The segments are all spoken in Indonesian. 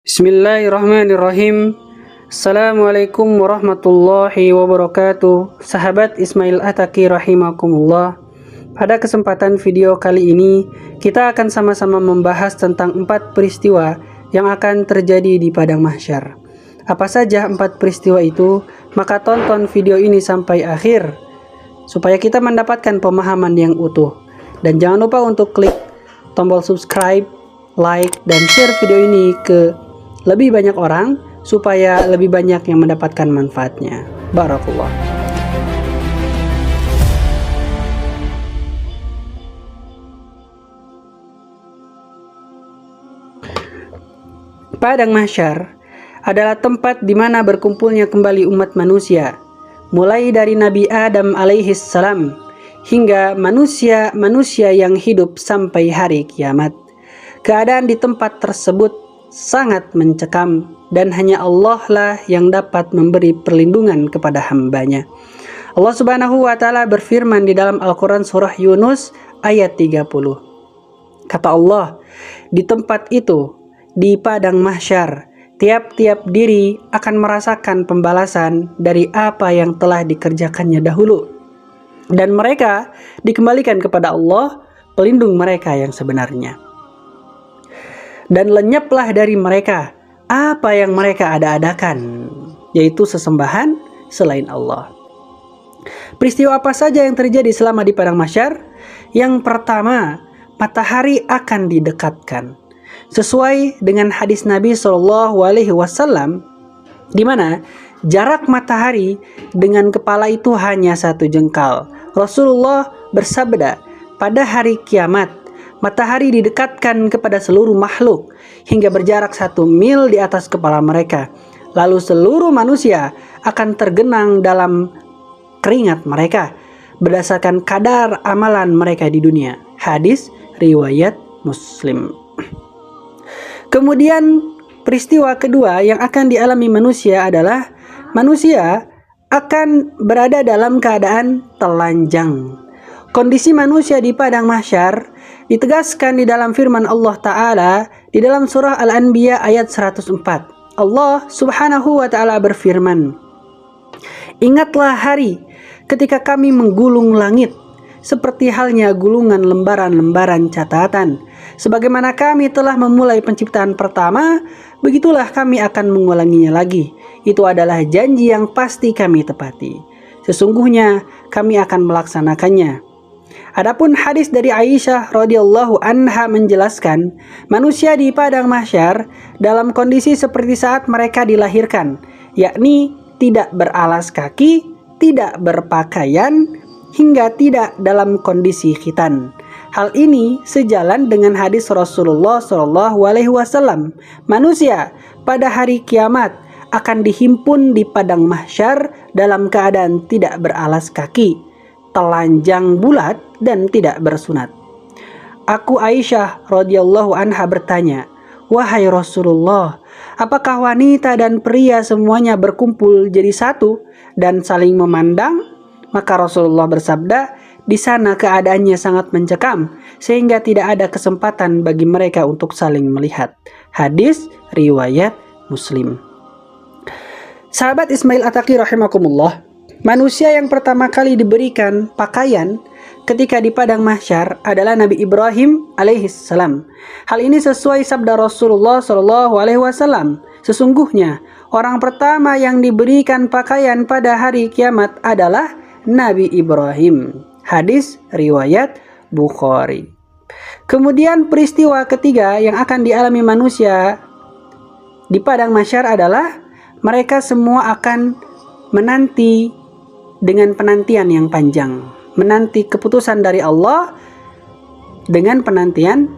Bismillahirrahmanirrahim. Assalamualaikum warahmatullahi wabarakatuh. Sahabat Ismail Attaqi rahimakumullah. Pada kesempatan video kali ini, kita akan sama-sama membahas tentang 4 peristiwa yang akan terjadi di padang mahsyar. Apa saja 4 peristiwa itu? Maka tonton video ini sampai akhir supaya kita mendapatkan pemahaman yang utuh. Dan jangan lupa untuk klik tombol subscribe, like, dan share video ini ke lebih banyak orang supaya lebih banyak yang mendapatkan manfaatnya. Barakallah. Padang mahsyar adalah tempat di mana berkumpulnya kembali umat manusia, mulai dari Nabi Adam alaihis salam hingga manusia yang hidup sampai hari kiamat. Keadaan di tempat tersebut sangat mencekam dan hanya Allah lah yang dapat memberi perlindungan kepada hambanya. Allah Subhanahu wa taala berfirman di dalam Al-Qur'an surah Yunus ayat 30. Kata Allah, di tempat itu, di padang mahsyar, tiap-tiap diri akan merasakan pembalasan dari apa yang telah dikerjakannya dahulu. Dan mereka dikembalikan kepada Allah, pelindung mereka yang sebenarnya. Dan lenyaplah dari mereka apa yang mereka ada-adakan, yaitu sesembahan selain Allah. Peristiwa apa saja yang terjadi selama di padang mahsyar? Yang pertama, matahari akan didekatkan. Sesuai dengan hadis Nabi SAW, di mana jarak matahari dengan kepala itu hanya 1 jengkal. Rasulullah bersabda, pada hari kiamat, matahari didekatkan kepada seluruh makhluk hingga berjarak 1 mil di atas kepala mereka. Lalu seluruh manusia akan tergenang dalam keringat mereka berdasarkan kadar amalan mereka di dunia. Hadis riwayat Muslim. Kemudian peristiwa kedua yang akan dialami manusia adalah manusia akan berada dalam keadaan telanjang. Kondisi manusia di padang mahsyar ditegaskan di dalam firman Allah Ta'ala di dalam surah Al-Anbiya ayat 104. Allah Subhanahu wa Ta'ala berfirman, "Ingatlah hari ketika kami menggulung langit seperti halnya gulungan lembaran-lembaran catatan. Sebagaimana kami telah memulai penciptaan pertama, begitulah kami akan mengulanginya lagi. Itu adalah janji yang pasti kami tepati. Sesungguhnya kami akan melaksanakannya." Adapun hadis dari Aisyah radhiyallahu anha menjelaskan, manusia di padang mahsyar dalam kondisi seperti saat mereka dilahirkan, yakni tidak beralas kaki, tidak berpakaian, hingga tidak dalam kondisi khitan. Hal ini sejalan dengan hadis Rasulullah SAW. Manusia pada hari kiamat akan dihimpun di padang mahsyar dalam keadaan tidak beralas kaki, telanjang bulat, dan tidak bersunat. Aku Aisyah radhiyallahu anha bertanya, "Wahai Rasulullah, apakah wanita dan pria semuanya berkumpul jadi satu dan saling memandang?" Maka Rasulullah bersabda, "Di sana keadaannya sangat mencekam sehingga tidak ada kesempatan bagi mereka untuk saling melihat." Hadis riwayat Muslim. Sahabat Ismail Attaqi rahimakumullah, manusia yang pertama kali diberikan pakaian ketika di padang mahsyar adalah Nabi Ibrahim alaihis salam. Hal ini sesuai sabda Rasulullah SAW. Sesungguhnya orang pertama yang diberikan pakaian pada hari kiamat adalah Nabi Ibrahim. Hadis riwayat Bukhari. Kemudian peristiwa ketiga yang akan dialami manusia di padang mahsyar adalah mereka semua akan menanti dengan penantian yang panjang, menanti keputusan dari Allah dengan penantian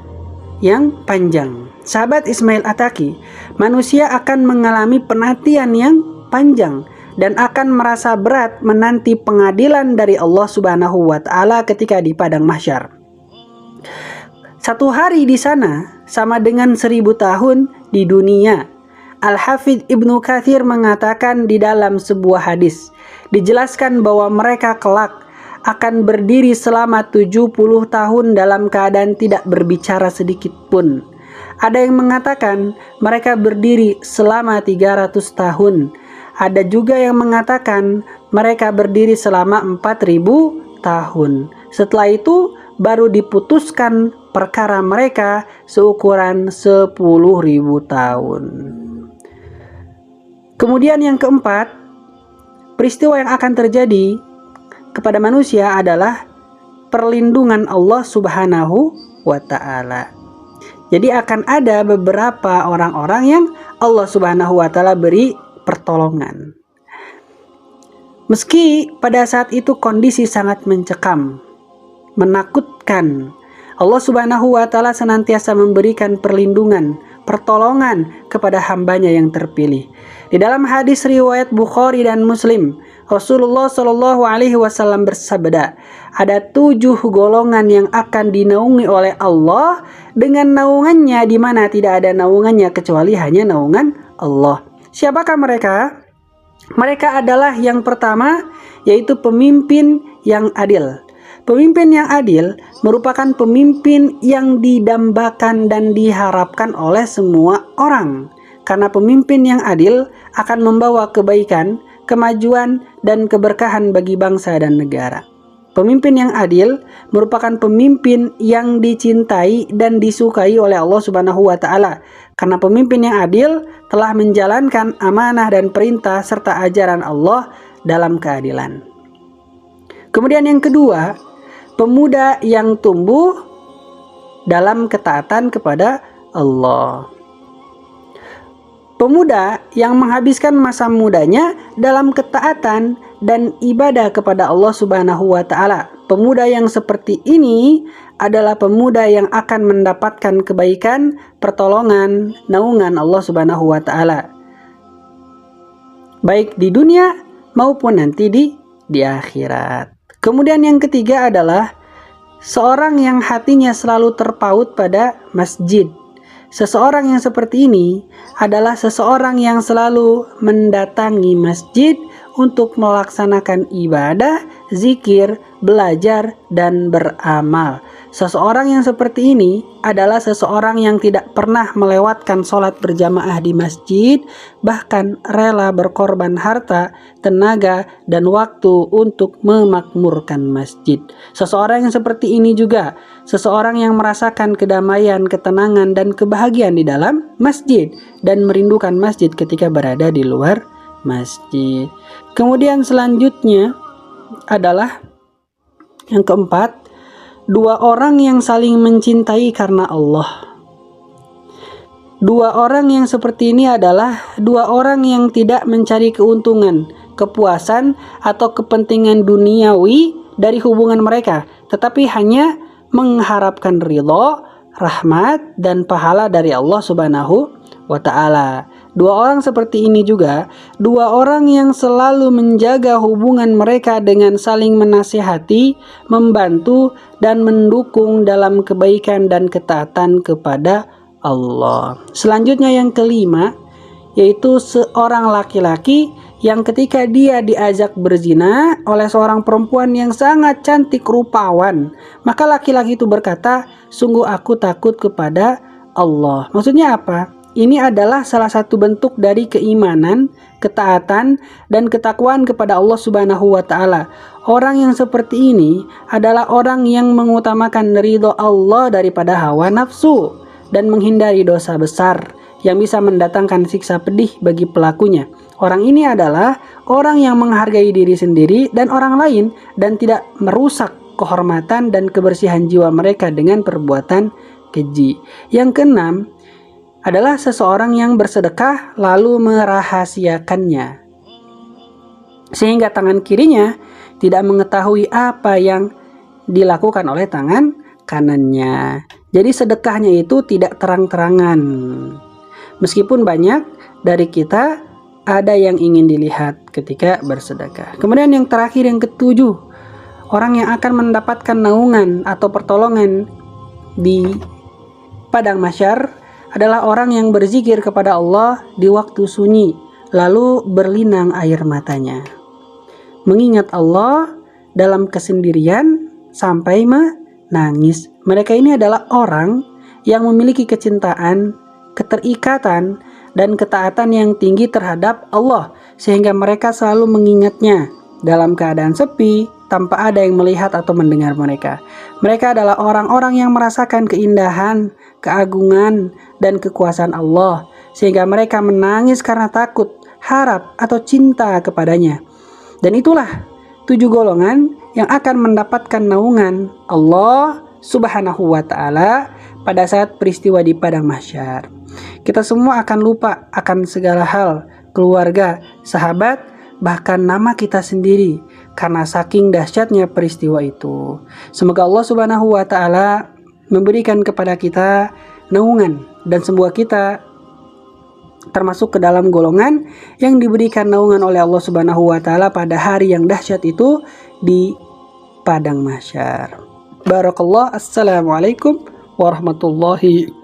yang panjang. Sahabat Ismail Attaqi, manusia akan mengalami penantian yang panjang dan akan merasa berat menanti pengadilan dari Allah Subhanahu wa Ta'ala ketika di padang mahsyar. 1 hari di sana sama dengan 1000 tahun di dunia. Al-Hafidz Ibnu Katsir mengatakan di dalam sebuah hadis, dijelaskan bahwa mereka kelak akan berdiri selama 70 tahun dalam keadaan tidak berbicara sedikit pun. Ada yang mengatakan mereka berdiri selama 300 tahun. Ada juga yang mengatakan mereka berdiri selama 4000 tahun. Setelah itu baru diputuskan perkara mereka seukuran 10.000 tahun. Kemudian yang keempat, peristiwa yang akan terjadi kepada manusia adalah perlindungan Allah Subhanahu wa Ta'ala. Jadi akan ada beberapa orang-orang yang Allah Subhanahu wa Ta'ala beri pertolongan. Meski pada saat itu kondisi sangat mencekam, menakutkan, Allah Subhanahu wa Ta'ala senantiasa memberikan perlindungan, pertolongan kepada hambanya yang terpilih. Di dalam hadis riwayat Bukhari dan Muslim, Rasulullah Shallallahu Alaihi Wasallam bersabda, ada 7 golongan yang akan dinaungi oleh Allah dengan naungannya, di mana tidak ada naungannya kecuali hanya naungan Allah. Siapakah mereka? Mereka adalah yang pertama, yaitu pemimpin yang adil. Pemimpin yang adil merupakan pemimpin yang didambakan dan diharapkan oleh semua orang. Karena pemimpin yang adil akan membawa kebaikan, kemajuan, dan keberkahan bagi bangsa dan negara. Pemimpin yang adil merupakan pemimpin yang dicintai dan disukai oleh Allah Subhanahu wa Ta'ala. Karena pemimpin yang adil telah menjalankan amanah dan perintah serta ajaran Allah dalam keadilan. Kemudian yang kedua, pemuda yang tumbuh dalam ketaatan kepada Allah. Pemuda yang menghabiskan masa mudanya dalam ketaatan dan ibadah kepada Allah Subhanahu wa Ta'ala. Pemuda yang seperti ini adalah pemuda yang akan mendapatkan kebaikan, pertolongan, naungan Allah Subhanahu wa Ta'ala, baik di dunia maupun nanti di akhirat. Kemudian yang ketiga adalah seorang yang hatinya selalu terpaut pada masjid. Seseorang yang seperti ini adalah seseorang yang selalu mendatangi masjid untuk melaksanakan ibadah, zikir, belajar, dan beramal. Seseorang yang seperti ini adalah seseorang yang tidak pernah melewatkan sholat berjamaah di masjid, bahkan rela berkorban harta, tenaga, dan waktu untuk memakmurkan masjid. Seseorang yang seperti ini juga seseorang yang merasakan kedamaian, ketenangan, dan kebahagiaan di dalam masjid dan merindukan masjid ketika berada di luar masjid. Kemudian selanjutnya adalah yang keempat, 2 orang yang saling mencintai karena Allah. 2 orang yang seperti ini adalah 2 orang yang tidak mencari keuntungan, kepuasan, atau kepentingan duniawi dari hubungan mereka, tetapi hanya mengharapkan ridho, rahmat, dan pahala dari Allah Subhanahu wa Ta'ala. 2 orang seperti ini juga 2 orang yang selalu menjaga hubungan mereka dengan saling menasihati, membantu, dan mendukung dalam kebaikan dan ketaatan kepada Allah. Selanjutnya yang kelima, yaitu seorang laki-laki yang ketika dia diajak berzina oleh seorang perempuan yang sangat cantik rupawan, maka laki-laki itu berkata, sungguh aku takut kepada Allah. Maksudnya apa? Ini adalah salah satu bentuk dari keimanan, ketaatan, dan ketakwaan kepada Allah Subhanahu wa Ta'ala. Orang yang seperti ini adalah orang yang mengutamakan ridho Allah daripada hawa nafsu dan menghindari dosa besar yang bisa mendatangkan siksa pedih bagi pelakunya. Orang ini adalah orang yang menghargai diri sendiri dan orang lain dan tidak merusak kehormatan dan kebersihan jiwa mereka dengan perbuatan keji. Yang keenam adalah seseorang yang bersedekah lalu merahasiakannya, sehingga tangan kirinya tidak mengetahui apa yang dilakukan oleh tangan kanannya. Jadi sedekahnya itu tidak terang-terangan. Meskipun banyak dari kita ada yang ingin dilihat ketika bersedekah. Kemudian yang terakhir, yang ketujuh, orang yang akan mendapatkan naungan atau pertolongan di padang mahsyar adalah orang yang berzikir kepada Allah di waktu sunyi, lalu berlinang air matanya, mengingat Allah dalam kesendirian sampai menangis. Mereka ini adalah orang yang memiliki kecintaan keterikatan dan ketaatan yang tinggi terhadap Allah, sehingga mereka selalu mengingatnya dalam keadaan sepi, tanpa ada yang melihat atau mendengar mereka. Mereka adalah orang-orang yang merasakan keindahan, keagungan, dan kekuasaan Allah, sehingga mereka menangis karena takut, harap, atau cinta kepadanya. Dan itulah 7 golongan yang akan mendapatkan naungan Allah Subhanahu wa Ta'ala pada saat peristiwa di padang mahsyar. Kita semua akan lupa akan segala hal, keluarga, sahabat, bahkan nama kita sendiri karena saking dahsyatnya peristiwa itu. Semoga Allah Subhanahu wa Ta'ala memberikan kepada kita naungan dan semoga kita termasuk ke dalam golongan yang diberikan naungan oleh Allah Subhanahu wa Ta'ala pada hari yang dahsyat itu di padang mahsyar. Barakallah. Assalamualaikum warahmatullahi wabarakatuh.